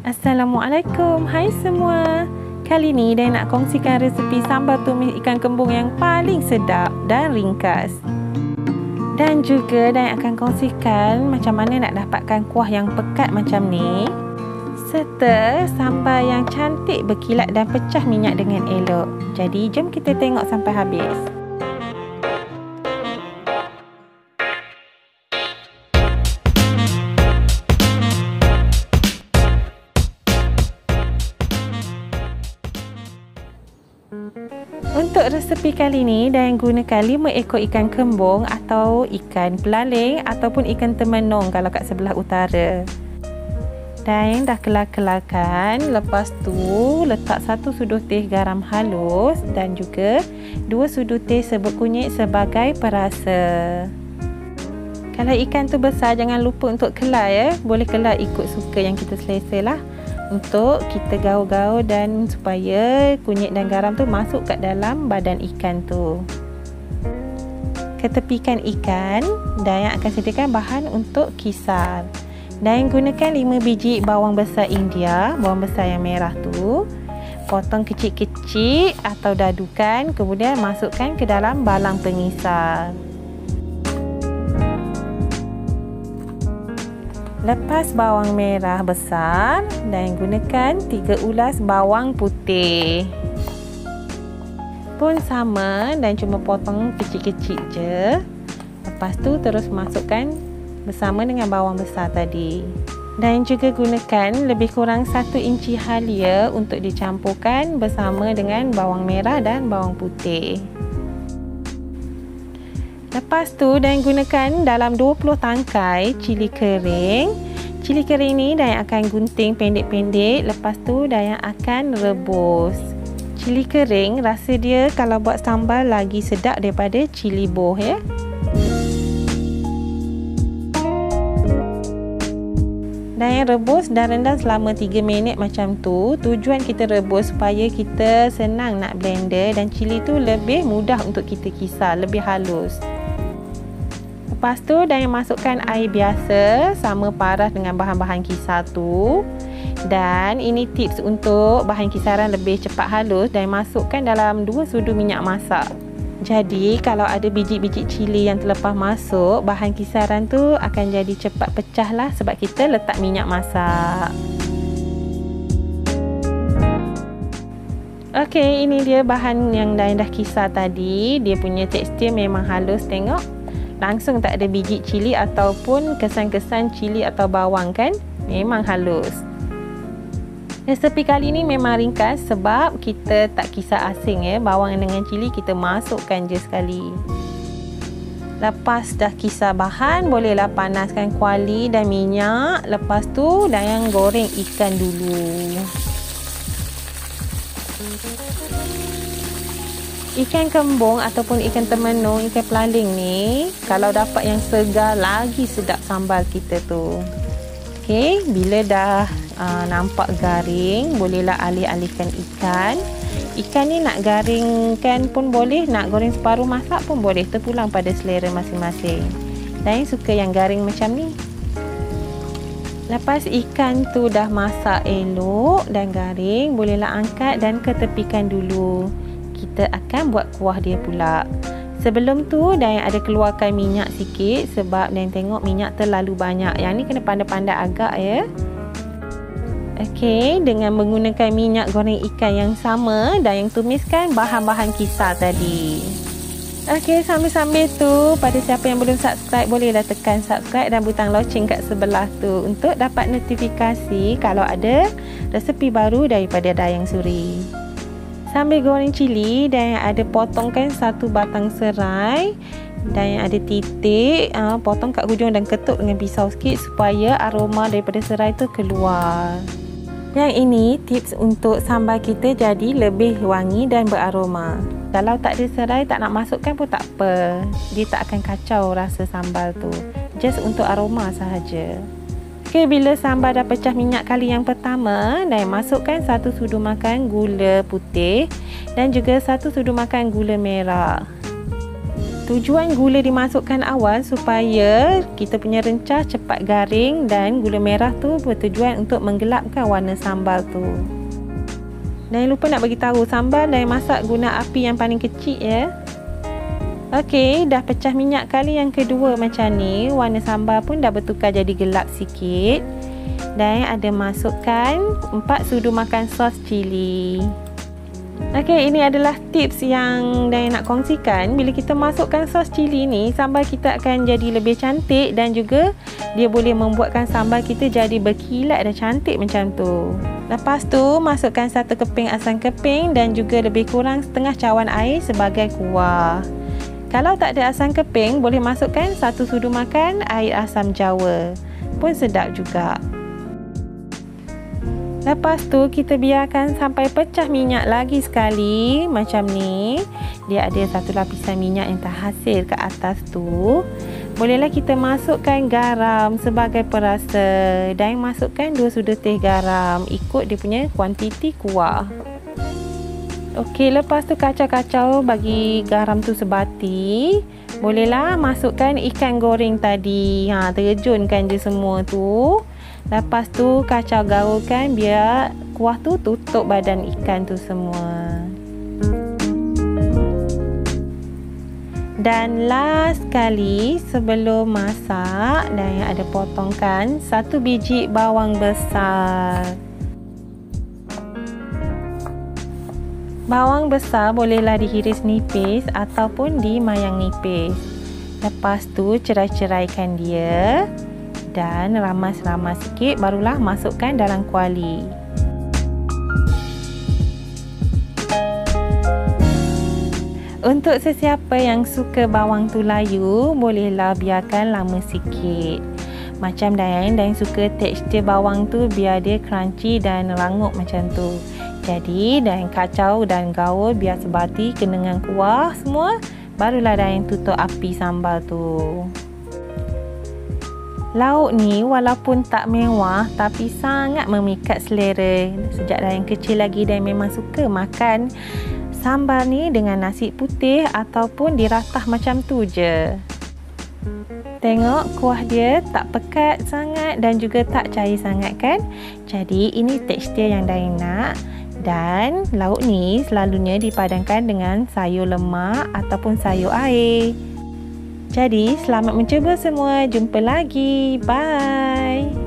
Assalamualaikum, hai semua. Kali ni Dayang nak kongsikan resepi sambal tumis ikan kembung yang paling sedap dan ringkas. Dan juga Dayang akan kongsikan macam mana nak dapatkan kuah yang pekat macam ni, serta sambal yang cantik berkilat dan pecah minyak dengan elok. Jadi jom kita tengok sampai habis. Untuk resepi kali ni, Dayang gunakan 5 ekor ikan kembung atau ikan pelaling ataupun ikan temenung kalau kat sebelah utara. Dayang dah kelar-kelarkan. Lepas tu letak 1 sudu teh garam halus dan juga 2 sudu teh serbuk kunyit sebagai perasa. Kalau ikan tu besar, jangan lupa untuk kelar ya. Boleh kelar ikut suka yang kita selesa lah. Untuk kita gaul-gaul dan supaya kunyit dan garam tu masuk kat dalam badan ikan tu. Ketepikan ikan, Dayang akan sediakan bahan untuk kisar. Dayang gunakan 5 biji bawang besar India, bawang besar yang merah tu. Potong kecil-kecil atau dadukan, kemudian masukkan ke dalam balang pengisar. Lepas bawang merah besar, dan gunakan 3 ulas bawang putih. Pun sama dan cuma potong kecil-kecil je. Lepas tu terus masukkan bersama dengan bawang besar tadi. Dan juga gunakan lebih kurang 1 inci halia untuk dicampurkan bersama dengan bawang merah dan bawang putih. Lepas tu Dayang gunakan dalam 20 tangkai cili kering. Cili kering ni Dayang akan gunting pendek-pendek. Lepas tu Dayang akan rebus. Cili kering rasa dia kalau buat sambal lagi sedap daripada cili boh ya. Dayang rebus dan rendam selama 3 minit macam tu. Tujuan kita rebus supaya kita senang nak blender dan cili tu lebih mudah untuk kita kisar, lebih halus. Lepas tu Dayang masukkan air biasa sama paras dengan bahan-bahan kisar tu. Dan ini tips untuk bahan kisaran lebih cepat halus. Dayang masukkan dalam 2 sudu minyak masak. Jadi kalau ada biji-biji cili yang terlepas masuk, bahan kisaran tu akan jadi cepat pecah lah sebab kita letak minyak masak. Okey, ini dia bahan yang Dayang dah kisar tadi. Dia punya tekstur memang halus, tengok. Langsung tak ada biji cili ataupun kesan-kesan cili atau bawang kan. Memang halus. Resepi kali ni memang ringkas sebab kita tak kisar asing ya. Bawang dengan cili kita masukkan je sekali. Lepas dah kisar bahan, bolehlah panaskan kuali dan minyak. Lepas tu Dayang goreng ikan dulu. Ikan kembung ataupun ikan temenung, ikan pelaling ni kalau dapat yang segar lagi sedap sambal kita tu. Okey, bila dah nampak garing, bolehlah alih-alihkan ikan. Ikan ni nak garingkan pun boleh, nak goreng separuh masak pun boleh, terpulang pada selera masing-masing. Dayang suka yang garing macam ni. Lepas ikan tu dah masak elok dan garing, bolehlah angkat dan ketepikan dulu. Kita akan buat kuah dia pula. Sebelum tu Dayang ada keluarkan minyak sikit sebab Dayang tengok minyak terlalu banyak. Yang ni kena pandai-pandai agak ya. Okey, dengan menggunakan minyak goreng ikan yang sama, Dayang tumiskan bahan-bahan kisar tadi. Okey, sambil-sambil tu, pada siapa yang belum subscribe, bolehlah tekan subscribe dan butang loceng kat sebelah tu untuk dapat notifikasi kalau ada resepi baru daripada Dayang Suri. Sambil goreng cili, Dayang ada potongkan 1 batang serai. Dayang ada titik, potong kat hujung dan ketuk dengan pisau sikit supaya aroma daripada serai tu keluar. Yang ini tips untuk sambal kita jadi lebih wangi dan beraroma. Kalau tak ada serai, tak nak masukkan pun tak apa. Dia tak akan kacau rasa sambal tu. Just untuk aroma sahaja. Okey, bila sambal dah pecah minyak kali yang pertama, Dayang masukkan 1 sudu makan gula putih dan juga 1 sudu makan gula merah. Tujuan gula dimasukkan awal supaya kita punya rencah cepat garing, dan gula merah tu bertujuan untuk menggelapkan warna sambal tu. Dan lupa nak bagi tahu, sambal dan masak guna api yang paling kecil ya. Okey, dah pecah minyak kali yang kedua macam ni, warna sambal pun dah bertukar jadi gelap sikit. Dan ada masukkan 4 sudu makan sos cili. Okey, ini adalah tips yang Dayang nak kongsikan. Bila kita masukkan sos cili ni, sambal kita akan jadi lebih cantik, dan juga dia boleh membuatkan sambal kita jadi berkilat dan cantik macam tu. Lepas tu, masukkan 1 keping asam keping dan juga lebih kurang setengah cawan air sebagai kuah. Kalau tak ada asam keping, boleh masukkan 1 sudu makan air asam jawa. Pun sedap juga. Lepas tu kita biarkan sampai pecah minyak lagi sekali macam ni. Dia ada 1 lapisan minyak yang terhasil ke atas tu. Bolehlah kita masukkan garam sebagai perasa, dan masukkan 2 sudu teh garam ikut dia punya kuantiti kuah. Okey, lepas tu kacau-kacau bagi garam tu sebati. Bolehlah masukkan ikan goreng tadi. Terjunkan je semua tu. Lepas tu kacau gaulkan biar kuah tu tutup badan ikan tu semua. Dan last kali sebelum masak, dan yang ada potongkan 1 biji bawang besar. Bawang besar bolehlah dihiris nipis ataupun dimayang nipis. Lepas tu cerai-ceraikan dia dan ramas-ramas sikit, barulah masukkan dalam kuali. Untuk sesiapa yang suka bawang tu layu, bolehlah biarkan lama sikit. Macam Dayang suka tekstur bawang tu biar dia crunchy dan rangup macam tu. Jadi Dayang kacau dan gaul biar sebati kena dengan kuah semua, barulah Dayang tutup api sambal tu. Lauk ni walaupun tak mewah tapi sangat memikat selera. Sejak Dayang kecil lagi Dayang memang suka makan sambal ni dengan nasi putih ataupun diratah macam tu je. Tengok kuah dia tak pekat sangat dan juga tak cair sangat kan? Jadi ini tekstur yang Dayang nak. Dan lauk ni selalunya dipadankan dengan sayur lemak ataupun sayur air. Jadi selamat mencuba semua. Jumpa lagi. Bye.